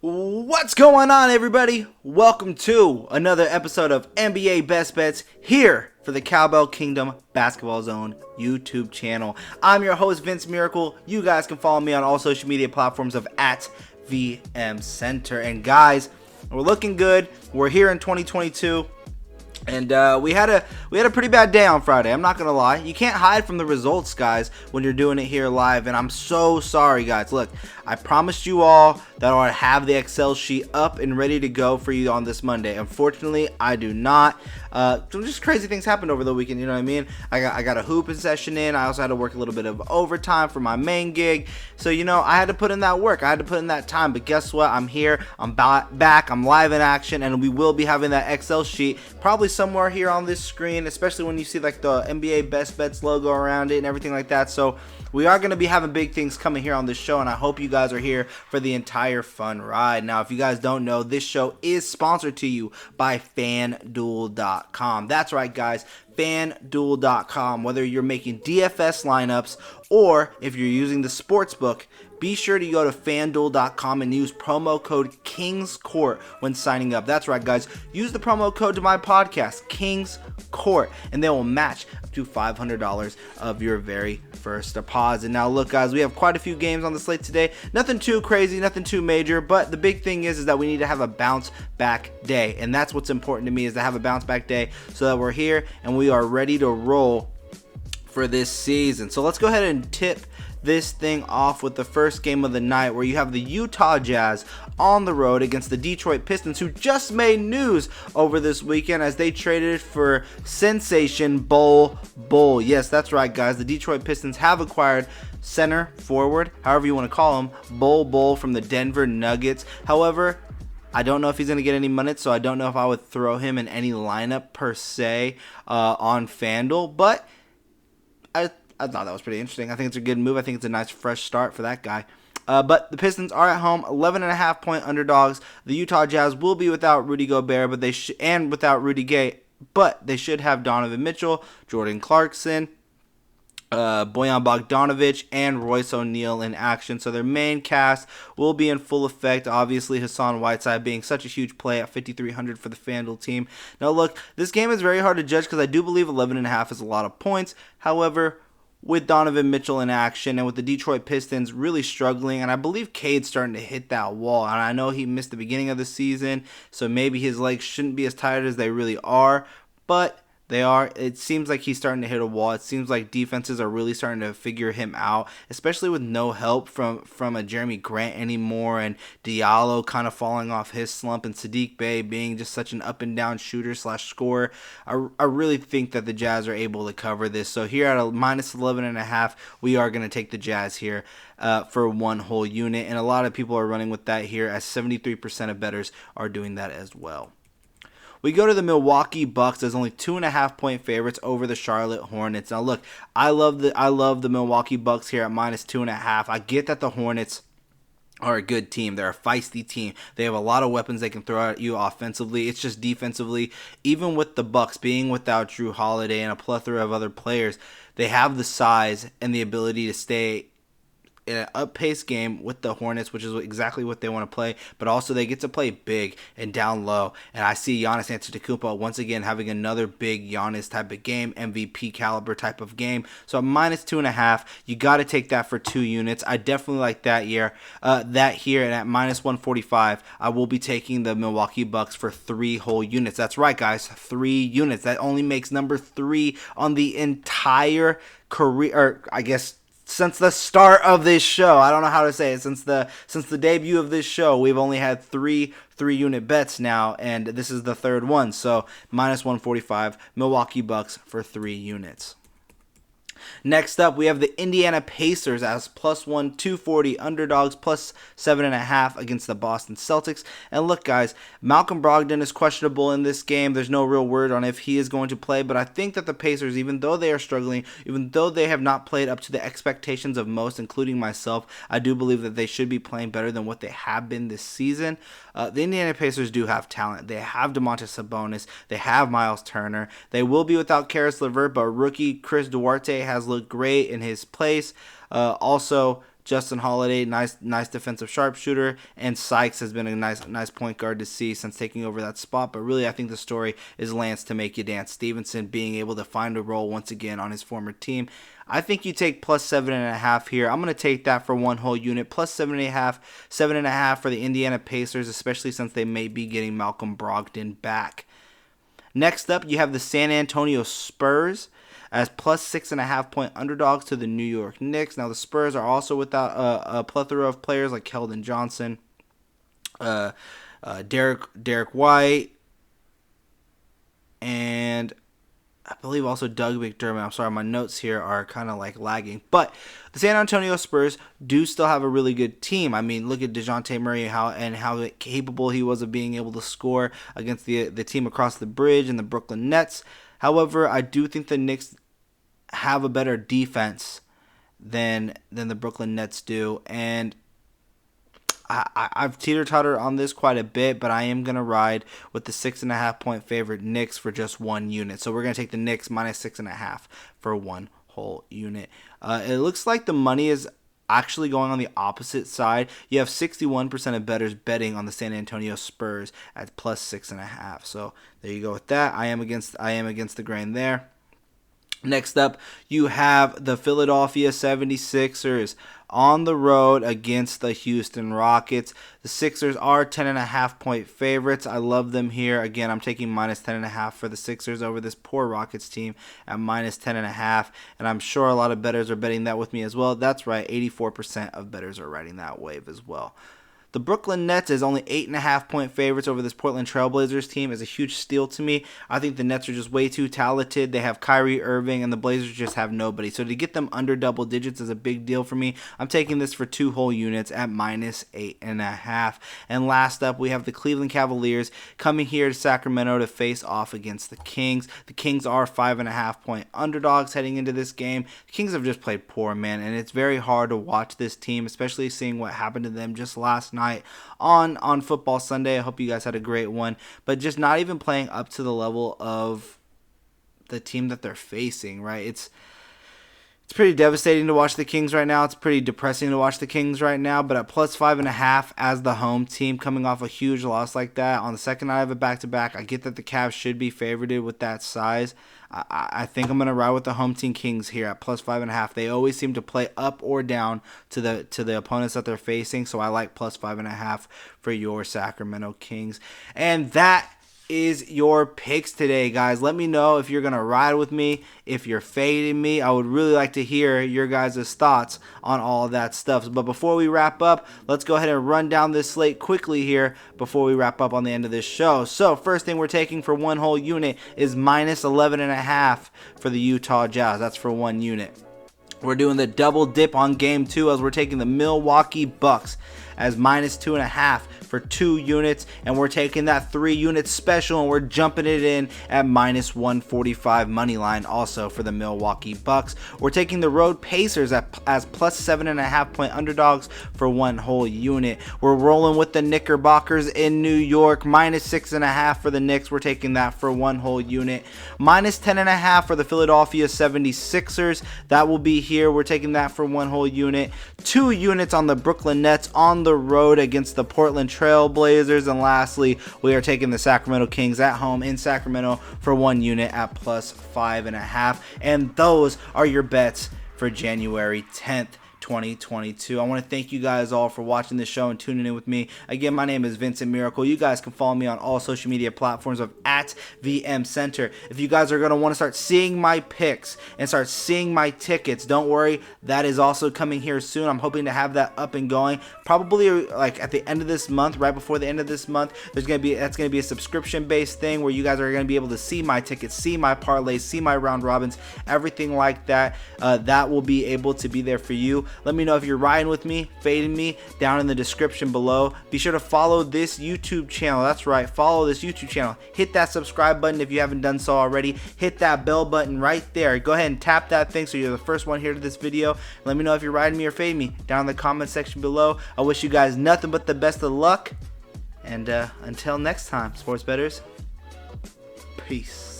What's going on, everybody? Welcome to another episode of NBA Best Bets here for the Cowbell Kingdom Basketball Zone YouTube channel. I'm your host, Vince Miracle. You guys can follow me on all social media platforms of @VMCenter. And guys, we're looking good. We're here in 2022. And we had a pretty bad day on Friday. I'm not gonna lie. You can't hide from the results, guys, when you're doing it here live. And I'm so sorry, guys. Look, I promised you all that I would have the Excel sheet up and ready to go for you on this Monday. Unfortunately, I do not. Just crazy things happened over the weekend. You know what I mean? I got a hooping session in. I also had to work a little bit of overtime for my main gig. So I had to put in that work. I had to put in that time. But guess what? I'm here. I'm back. I'm live in action, and we will be having that Excel sheet probably somewhere here on this screen, especially when you see like the NBA Best Bets logo around it and everything like that. So we are going to be having big things coming here on this show, and I hope you guys are here for the entire fun ride. Now, if you guys don't know, this show is sponsored to you by FanDuel.com. That's right, guys. FanDuel.com. Whether you're making DFS lineups or if you're using the sportsbook, be sure to go to FanDuel.com and use promo code Kings Court when signing up. That's right, guys. Use the promo code to my podcast, Kings Court, and they will match up to $500 of your very first deposit. Now, look, guys, we have quite a few games on the slate today. Nothing too crazy, nothing too major, but the big thing is that we need to have a bounce back day, and that's what's important to me, is to have a bounce back day so that we're here and we are ready to roll for this season. So let's go ahead and tip this thing off with the first game of the night, where you have the Utah Jazz on the road against the Detroit Pistons, who just made news over this weekend as they traded for sensation Bol Bol. Yes, that's right, guys. The Detroit Pistons have acquired center, forward, however you want to call him, Bol Bol from the Denver Nuggets. However, I don't know if he's going to get any minutes, so I don't know if I would throw him in any lineup per se on FanDuel, but I thought that was pretty interesting. I think it's a good move. I think it's a nice fresh start for that guy. But the Pistons are at home, 11.5-point underdogs. The Utah Jazz will be without Rudy Gobert, and without Rudy Gay, but they should have Donovan Mitchell, Jordan Clarkson, Bojan Bogdanovic, and Royce O'Neal in action. So their main cast will be in full effect. Obviously, Hassan Whiteside being such a huge play at 5,300 for the FanDuel team. Now, look, this game is very hard to judge because I do believe 11.5 is a lot of points. However, with Donovan Mitchell in action and with the Detroit Pistons really struggling, and I believe Cade's starting to hit that wall, and I know he missed the beginning of the season, so maybe his legs shouldn't be as tired as they really are, but they are. It seems like he's starting to hit a wall. It seems like defenses are really starting to figure him out, especially with no help from a Jeremy Grant anymore, and Diallo kind of falling off his slump, and Sadiq Bey being just such an up and down shooter / scorer. I really think that the Jazz are able to cover this. So here at a minus 11.5, we are going to take the Jazz here for one whole unit, and a lot of people are running with that here, as 73% of bettors are doing that as well. We go to the Milwaukee Bucks as only 2.5-point favorites over the Charlotte Hornets. Now, look, I love the Milwaukee Bucks here at minus 2.5. I get that the Hornets are a good team. They're a feisty team. They have a lot of weapons they can throw at you offensively. It's just defensively, even with the Bucks being without Drew Holiday and a plethora of other players, they have the size and the ability to stay in an up-paced game with the Hornets, which is exactly what they want to play, but also they get to play big and down low, and I see Giannis Antetokounmpo once again having another big Giannis type of game, MVP caliber type of game. So minus 2.5, you got to take that for 2 units. I definitely like that here, and at minus 145, I will be taking the Milwaukee Bucks for 3 whole units. That's right, guys, 3 units. That only makes number 3 on the entire career, or I guess since the start of this show. I don't know how to say it. Since the debut of this show, we've only had 3 unit bets now, and this is the 3rd one. So minus 145, Milwaukee Bucks for 3 units. Next up, we have the Indiana Pacers as +1 240 underdogs, +7.5 against the Boston Celtics. And look, guys, Malcolm Brogdon is questionable in this game. There's no real word on if he is going to play, but I think that the Pacers, even though they are struggling, even though they have not played up to the expectations of most, including myself, I do believe that they should be playing better than what they have been this season. The Indiana Pacers do have talent. They have Domantas Sabonis. They have Miles Turner. They will be without Karis LeVert, but rookie Chris Duarte has looked great in his place. Also, Justin Holiday, nice defensive sharpshooter, and Sykes has been a nice point guard to see since taking over that spot. But really, I think the story is Lance to make you dance. Stevenson being able to find a role once again on his former team. I think you take plus 7.5 here. I'm going to take that for one whole unit. Plus 7.5 for the Indiana Pacers, especially since they may be getting Malcolm Brogdon back. Next up, you have the San Antonio Spurs as plus 6.5 point underdogs to the New York Knicks. Now, the Spurs are also without a plethora of players like Keldon Johnson, Derek White, and I believe also Doug McDermott. I'm sorry, my notes here are kind of like lagging. But the San Antonio Spurs do still have a really good team. I mean, look at DeJounte Murray and how capable he was of being able to score against the team across the bridge and the Brooklyn Nets. However, I do think the Knicks have a better defense than the Brooklyn Nets do. And I've teeter-tottered on this quite a bit, but I am going to ride with the 6.5 point favorite Knicks for just one unit. So we're going to take the Knicks minus 6.5 for one whole unit. It looks like the money is actually going on the opposite side. You have 61% of bettors betting on the San Antonio Spurs at plus 6.5. So there you go with that. I am against the grain there. Next up, you have the Philadelphia 76ers on the road against the Houston Rockets. The Sixers are 10.5 point favorites. I love them here. Again, I'm taking minus 10.5 for the Sixers over this poor Rockets team at minus 10.5. And I'm sure a lot of bettors are betting that with me as well. That's right, 84% of bettors are riding that wave as well. The Brooklyn Nets is only 8.5 point favorites over this Portland Trailblazers team is a huge steal to me. I think the Nets are just way too talented. They have Kyrie Irving, and the Blazers just have nobody. So to get them under double digits is a big deal for me. I'm taking this for two whole units at minus 8.5. And last up, we have the Cleveland Cavaliers coming here to Sacramento to face off against the Kings. The Kings are 5.5 point underdogs heading into this game. The Kings have just played poor, man, and it's very hard to watch this team, especially seeing what happened to them just last night on Football Sunday. I hope you guys had a great one, but just not even playing up to the level of the team that they're facing, right? It's pretty devastating to watch the Kings right now. It's pretty depressing to watch the Kings right now, but at plus 5.5 as the home team coming off a huge loss like that on the second night of a back-to-back, I get that the Cavs should be favorited with that size. I think I'm going to ride with the home team Kings here at plus 5.5. They always seem to play up or down to the opponents that they're facing, so I like plus 5.5 for your Sacramento Kings. And that is your picks today, guys. Let me know if you're going to ride with me, if you're fading me. I would really like to hear your guys' thoughts on all of that stuff. But before we wrap up, let's go ahead and run down this slate quickly here before we wrap up on the end of this show. So first thing we're taking for one whole unit is minus 11.5 for the Utah Jazz. That's for one unit. We're doing the double dip on game 2 as we're taking the Milwaukee Bucks as minus 2.5 for 2 units, and we're taking that 3 unit special and we're jumping it in at minus 145 money line also for the Milwaukee Bucks. We're taking the road Pacers as plus 7.5 point underdogs for one whole unit. We're rolling with the Knickerbockers in New York, minus 6.5 for the Knicks. We're taking that for one whole unit. Minus 10.5 for the Philadelphia 76ers. That will be here. We're taking that for one whole unit. 2 units on the Brooklyn Nets on the road against the Portland Trailblazers. And lastly, we are taking the Sacramento Kings at home in Sacramento for one unit at plus 5.5. And those are your bets for January 10th. 2022. I want to thank you guys all for watching this show and tuning in with me. Again, my name is Vincent Miracle. You guys can follow me on all social media platforms of @VMCenter. If you guys are going to want to start seeing my picks and start seeing my tickets, don't worry, that is also coming here soon. I'm hoping to have that up and going probably like at the end of this month, right before the end of this month. That's going to be a subscription based thing where you guys are going to be able to see my tickets, see my parlays, see my round robins, everything like that. That will be able to be there for you. Let me know if you're riding with me, fading me, down in the description below. Be sure to follow this YouTube channel. That's right, follow this YouTube channel. Hit that subscribe button if you haven't done so already. Hit that bell button right there. Go ahead and tap that thing so you're the first one here to this video. Let me know if you're riding me or fading me down in the comment section below. I wish you guys nothing but the best of luck. And until next time, sports bettors, peace.